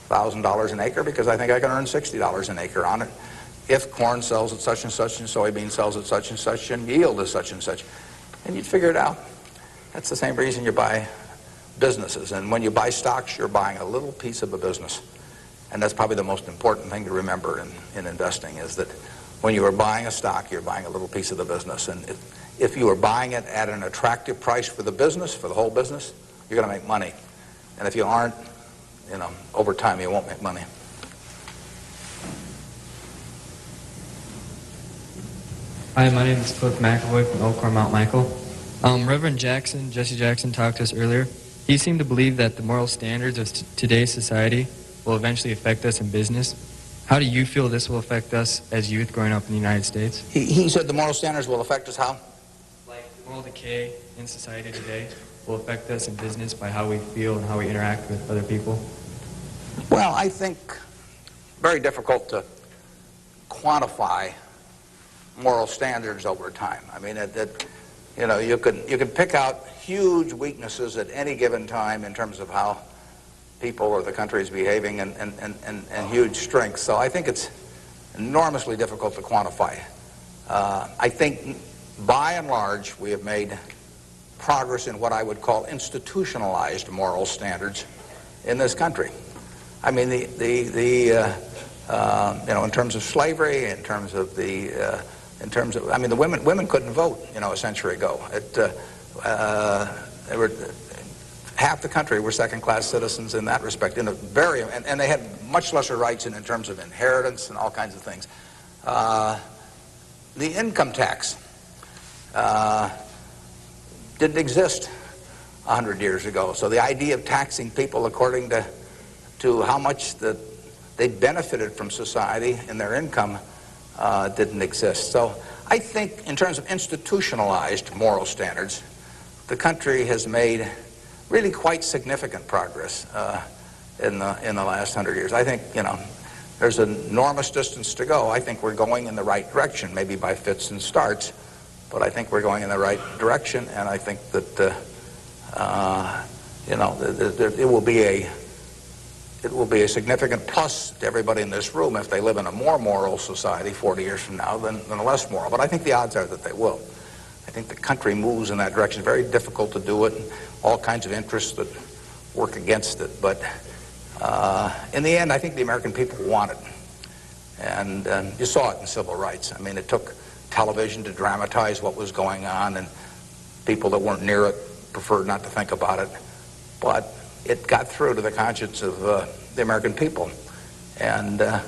$1,000 an acre because I think I can earn $60 an acre on it if corn sells at such and such and soybean sells at such and such and yield is such and such. And you'd figure it out. That's the same reason you buy businesses. And when you buy stocks, you're buying a little piece of a business. And that's probably the most important thing to remember in investing is that when you are buying a stock, you're buying a little piece of the business. And if you are buying it at an attractive price for the business, for the whole business, you're going to make money. And if you aren't, you know, over time you won't make money. Hi, my name is Cliff McAvoy from Elkhorn, Mount Michael. Reverend Jesse Jackson, talked to us earlier. He seemed to believe that the moral standards of today's society will eventually affect us in business. How do you feel this will affect us as youth growing up in the United States? He said the moral standards will affect us how? Like moral decay in society today will affect us in business by how we feel and how we interact with other people? Well, I think very difficult to quantify moral standards over time. I mean, you know, you can pick out huge weaknesses at any given time in terms of how people or the country is behaving, and huge strengths. So I think it's enormously difficult to quantify. I think, by and large, we have made progress in what I would call institutionalized moral standards in this country. I mean, you know, in terms of slavery, in terms of I mean, the women couldn't vote, you know, a century ago. Half the country were second-class citizens in that respect, and they had much lesser rights in terms of inheritance and all kinds of things. The income tax didn't exist 100 years ago, so the idea of taxing people according to how much that they benefited from society and their income didn't exist. So I think in terms of institutionalized moral standards, the country has made really quite significant progress in the last 100 years. I think, you know, there's an enormous distance to go. I think we're going in the right direction, maybe by fits and starts, but I think we're going in the right direction, and I think that you know, it will be a significant plus to everybody in this room if they live in a more moral society 40 years from now than a less moral. But I think the odds are that they will. I think the country moves in that direction. It's very difficult to do it, and all kinds of interests that work against it. But in the end, I think the American people want it. And you saw it in civil rights. I mean, it took television to dramatize what was going on, and people that weren't near it preferred not to think about it. But it got through to the conscience of the American people. And a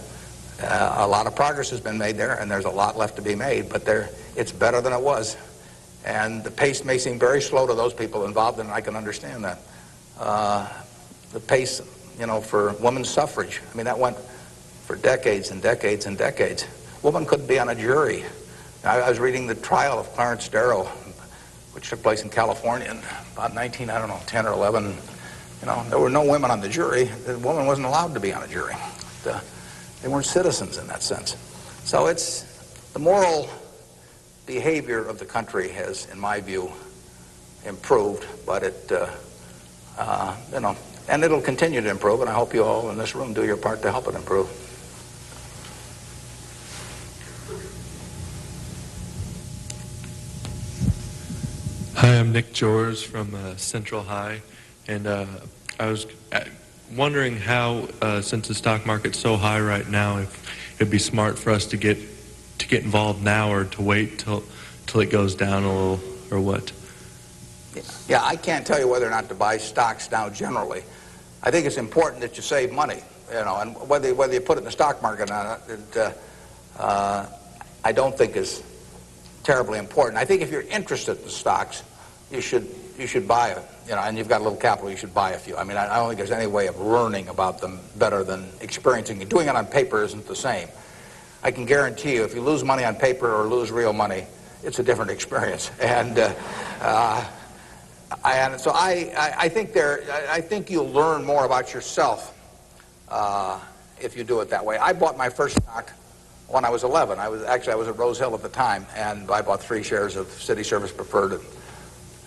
lot of progress has been made there, and there's a lot left to be made, but it's better than it was. And the pace may seem very slow to those people involved, and I can understand that. The pace, you know, for women's suffrage, I mean, that went for decades and decades and decades. Women couldn't be on a jury. I was reading the trial of Clarence Darrow, which took place in California in about 10 or 11. You know, there were no women on the jury. The woman wasn't allowed to be on a jury. They weren't citizens in that sense. So it's the moral behavior of the country has, in my view, improved, but it, you know, and it'll continue to improve, and I hope you all in this room do your part to help it improve. Hi, I'm Nick Jors from Central High, and I was wondering how, since the stock market's so high right now, if it'd be smart for us to get involved now or to wait till it goes down a little, or what? Yeah, I can't tell you whether or not to buy stocks now generally. I think it's important that you save money, you know, and whether you put it in the stock market or not, I don't think is terribly important. I think if you're interested in stocks, you should buy it, you know, and you've got a little capital, you should buy a few. I mean, I don't think there's any way of learning about them better than experiencing it. Doing it on paper isn't the same. I can guarantee you, if you lose money on paper or lose real money, it's a different experience. And so I think you'll learn more about yourself if you do it that way. I bought my first stock when I was 11. I was at Rose Hill at the time, and I bought 3 shares of City Service Preferred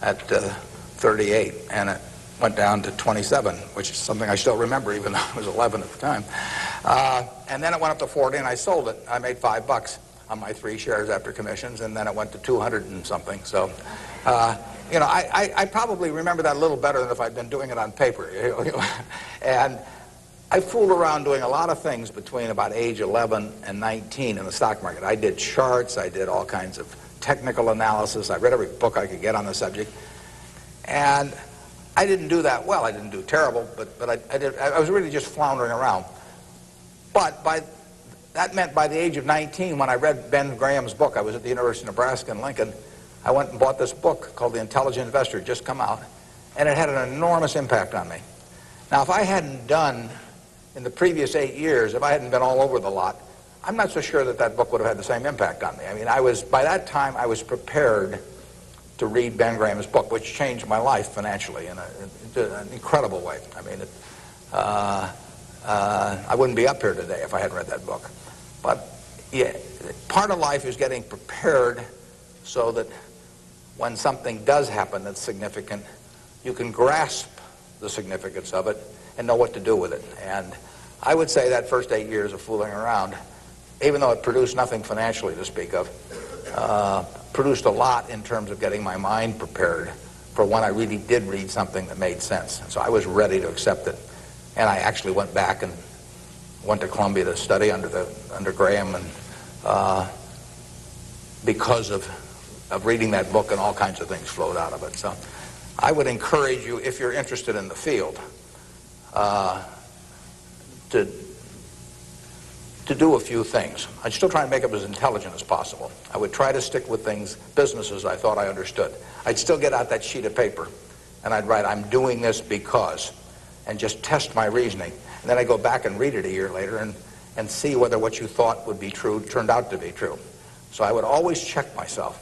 at 38, and it went down to 27, which is something I still remember, even though I was 11 at the time. And then it went up to 40, and I sold it. I made $5 on my 3 shares after commissions, and then it went to 200 and something. So, you know, I probably remember that a little better than if I'd been doing it on paper. And I fooled around doing a lot of things between about age 11 and 19 in the stock market. I did charts, I did all kinds of technical analysis, I read every book I could get on the subject, and I didn't do that well. I didn't do terrible, but I was really just floundering around. But that meant by the age of 19, when I read Ben Graham's book, I was at the University of Nebraska in Lincoln, I went and bought this book called The Intelligent Investor, just come out, and it had an enormous impact on me. Now, if I hadn't done, in the previous 8 years, if I hadn't been all over the lot, I'm not so sure that book would have had the same impact on me. I mean, by that time, I was prepared to read Ben Graham's book, which changed my life financially in an incredible way. I mean, I wouldn't be up here today if I hadn't read that book. But yeah, part of life is getting prepared so that when something does happen that's significant, you can grasp the significance of it and know what to do with it. And I would say that first 8 years of fooling around, even though it produced nothing financially to speak of, produced a lot in terms of getting my mind prepared for when I really did read something that made sense. And so I was ready to accept it. And I actually went back and went to Columbia to study under Graham, and because of reading that book, and all kinds of things flowed out of it. So I would encourage you, if you're interested in the field, to do a few things. I'd still try and make it as intelligent as possible. I would try to stick with things, businesses I thought I understood. I'd still get out that sheet of paper and I'd write, I'm doing this because, and just test my reasoning. And then I'd go back and read it a year later and see whether what you thought would be true turned out to be true. So I would always check myself.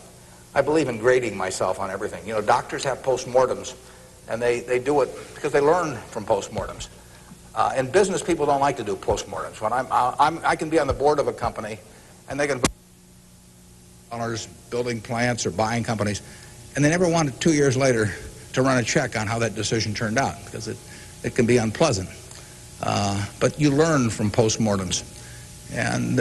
I believe in grading myself on everything. You know, doctors have postmortems, and they do it because they learn from postmortems. In business, people don't like to do postmortems. When I can be on the board of a company, and they can be owners building plants or buying companies, and they never want it 2 years later to run a check on how that decision turned out, because it can be unpleasant. But you learn from postmortems, and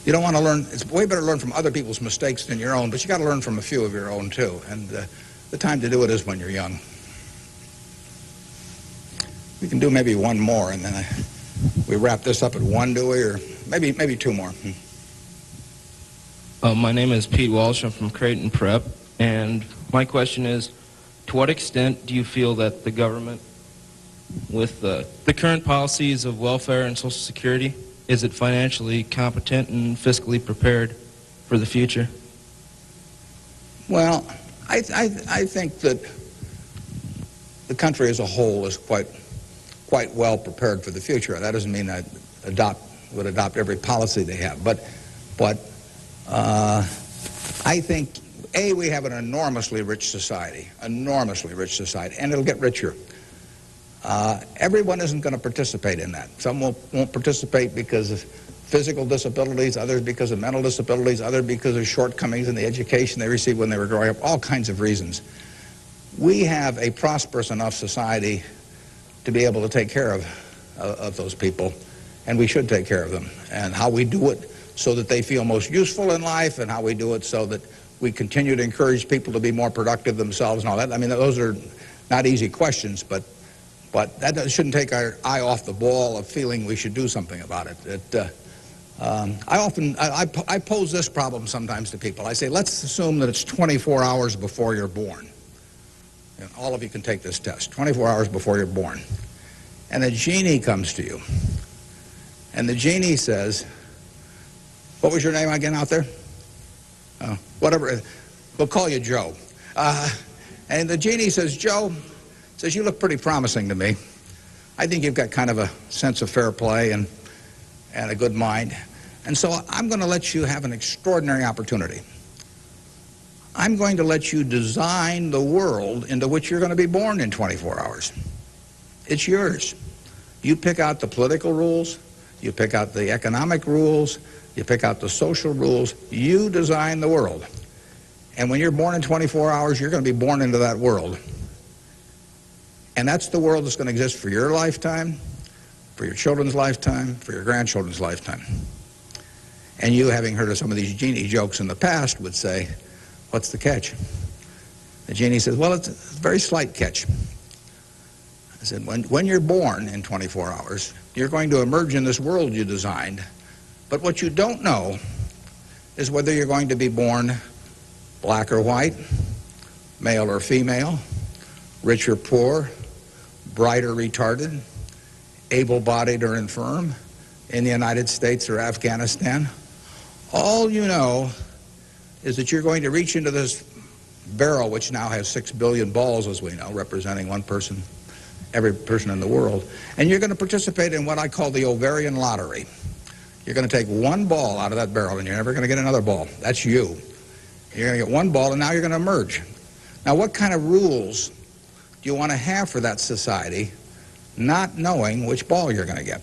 you don't want to learn. It's way better to learn from other people's mistakes than your own, but you got to learn from a few of your own too. And the time to do it is when you're young. We can do maybe one more, and then we wrap this up at one, do we? Or maybe two more. My name is Pete Walsh. I'm from Creighton Prep, and my question is, to what extent do you feel that the government, with the current policies of welfare and Social Security, is it financially competent and fiscally prepared for the future? Well, I think that the country as a whole is quite well prepared for the future. That doesn't mean I would adopt every policy they have, but I think, A, we have an enormously rich society, and it'll get richer. Everyone isn't going to participate in that. Some won't participate because of physical disabilities, others because of mental disabilities, others because of shortcomings in the education they received when they were growing up, all kinds of reasons. We have a prosperous enough society to be able to take care of those people, and we should take care of them. And how we do it so that they feel most useful in life, and how we do it so that we continue to encourage people to be more productive themselves and all that. I mean, those are not easy questions, but that shouldn't take our eye off the ball of feeling we should do something about it. I pose this problem sometimes to people. I say, let's assume that it's 24 hours before you're born. And all of you can take this test, 24 hours before you're born. And a genie comes to you. And the genie says, what was your name again out there? Whatever, we'll call you Joe. And the genie says, Joe, says, you look pretty promising to me. I think you've got kind of a sense of fair play and a good mind. And so I'm going to let you have an extraordinary opportunity. I'm going to let you design the world into which you're going to be born in 24 hours. It's yours. You pick out the political rules, you pick out the economic rules, you pick out the social rules, you design the world. And when you're born in 24 hours, you're going to be born into that world. And that's the world that's going to exist for your lifetime, for your children's lifetime, for your grandchildren's lifetime. And you, having heard of some of these genie jokes in the past, would say, what's the catch? The genie says, well, it's a very slight catch. I said, when you're born in 24 hours, you're going to emerge in this world you designed. But what you don't know is whether you're going to be born black or white, male or female, rich or poor, bright or retarded, able-bodied or infirm, in the United States or Afghanistan. All you know is that you're going to reach into this barrel, which now has 6 billion balls, as we know, representing one person, every person in the world, and you're going to participate in what I call the ovarian lottery. You're going to take one ball out of that barrel, and you're never going to get another ball. That's you. You're going to get one ball, and now you're going to emerge. Now, what kind of rules do you want to have for that society, not knowing which ball you're going to get?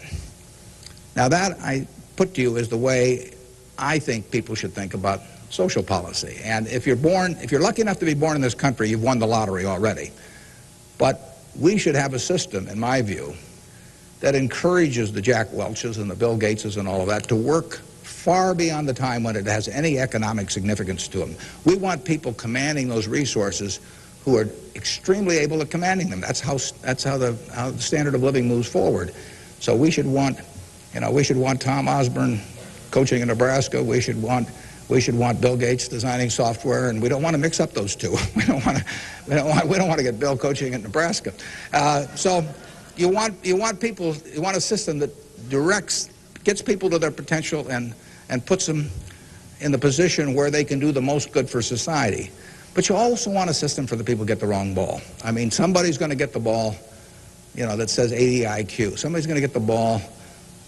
Now, that I put to you is the way I think people should think about social policy. And if you're lucky enough to be born in this country, you've won the lottery already. But we should have a system, in my view, that encourages the Jack Welches and the Bill Gateses and all of that to work far beyond the time when it has any economic significance to them. We want people commanding those resources who are extremely able at commanding them. That's how the standard of living moves forward. So we should want, Tom Osborne coaching in Nebraska. We should want Bill Gates designing software, and we don't want to mix up those two. We don't want to get Bill coaching in Nebraska. So you want a system that gets people to their potential and puts them in the position where they can do the most good for society. But you also want a system for the people who get the wrong ball. I mean, somebody's going to get the ball, that says 80 IQ. Somebody's going to get the ball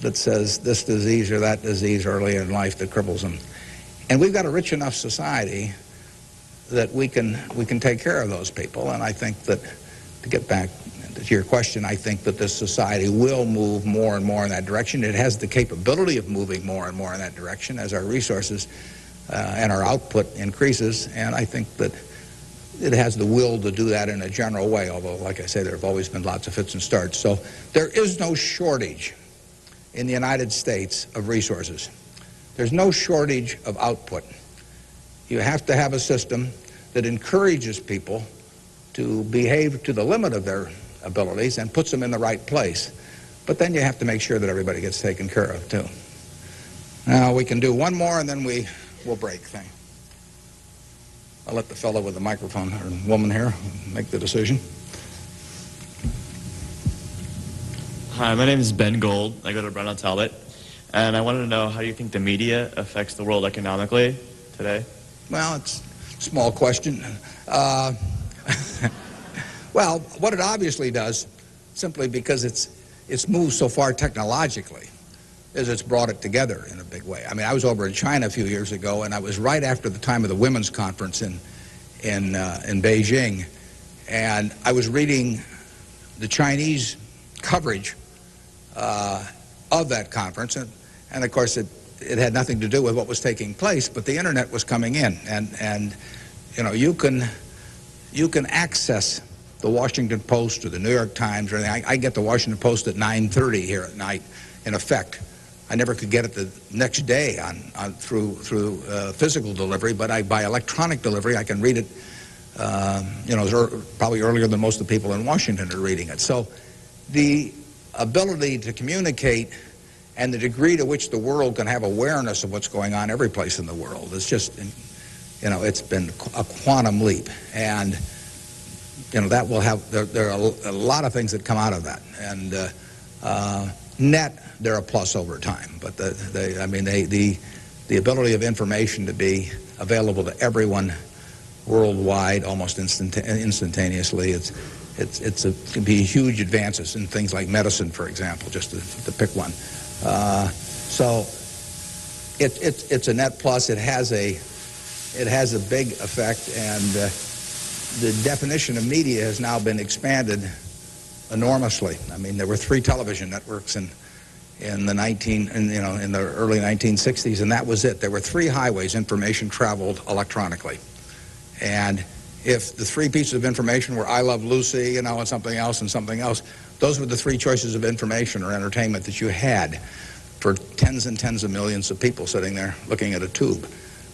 that says this disease or that disease early in life that cripples them. And we've got a rich enough society that we can take care of those people. And I think that, to get back to your question, I think that this society will move more and more in that direction. It has the capability of moving more and more in that direction as our resources and our output increases. And I think that it has the will to do that in a general way, although, like I say, there have always been lots of fits and starts. So there is no shortage in the United States of resources. There's no shortage of output. You have to have a system that encourages people to behave to the limit of their abilities and puts them in the right place. But then you have to make sure that everybody gets taken care of, too. Now, we can do one more, and then we'll break. I'll let the fellow with the microphone, or woman here, make the decision. Hi, my name is Ben Gold. I go to Brown Talbot. And I wanted to know, how do you think the media affects the world economically today? Well, it's a small question. Well, what it obviously does, simply because it's moved so far technologically, is it's brought it together in a big way. I mean, I was over in China a few years ago, and I was right after the time of the women's conference in Beijing, and I was reading the Chinese coverage of that conference, and of course it had nothing to do with what was taking place, but the internet was coming in, and you can access the Washington Post or the New York Times or anything. I get the Washington Post at 9:30 here at night. In effect, I never could get it the next day through physical delivery, but by electronic delivery I can read it. Probably earlier than most of the people in Washington are reading it. So the ability to communicate and the degree to which the world can have awareness of what's going on every place in the world is just, it's been a quantum leap. And, that will have, there are a lot of things that come out of that. And net, they're a plus over time. But the ability of information to be available to everyone worldwide almost instantaneously, it can be huge advances in things like medicine, for example, just to pick one. So it's a net plus. It has a big effect, and the definition of media has now been expanded enormously. I mean, there were 3 television networks in the early 1960s, and that was it. There were 3 highways information traveled electronically, and if the 3 pieces of information were I Love Lucy, and something else, those were the 3 choices of information or entertainment that you had for tens and tens of millions of people sitting there looking at a tube.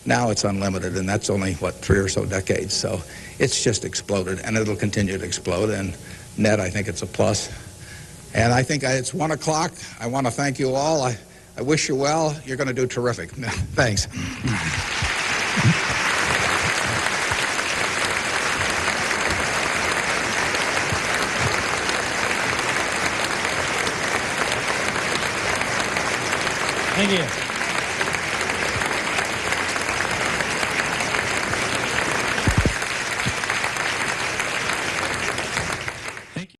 Now it's unlimited, and that's only, 3 or so decades. So it's just exploded, and it'll continue to explode. And net, I think it's a plus. And I think it's 1 o'clock. I want to thank you all. I wish you well. You're going to do terrific. Thanks. Thank you.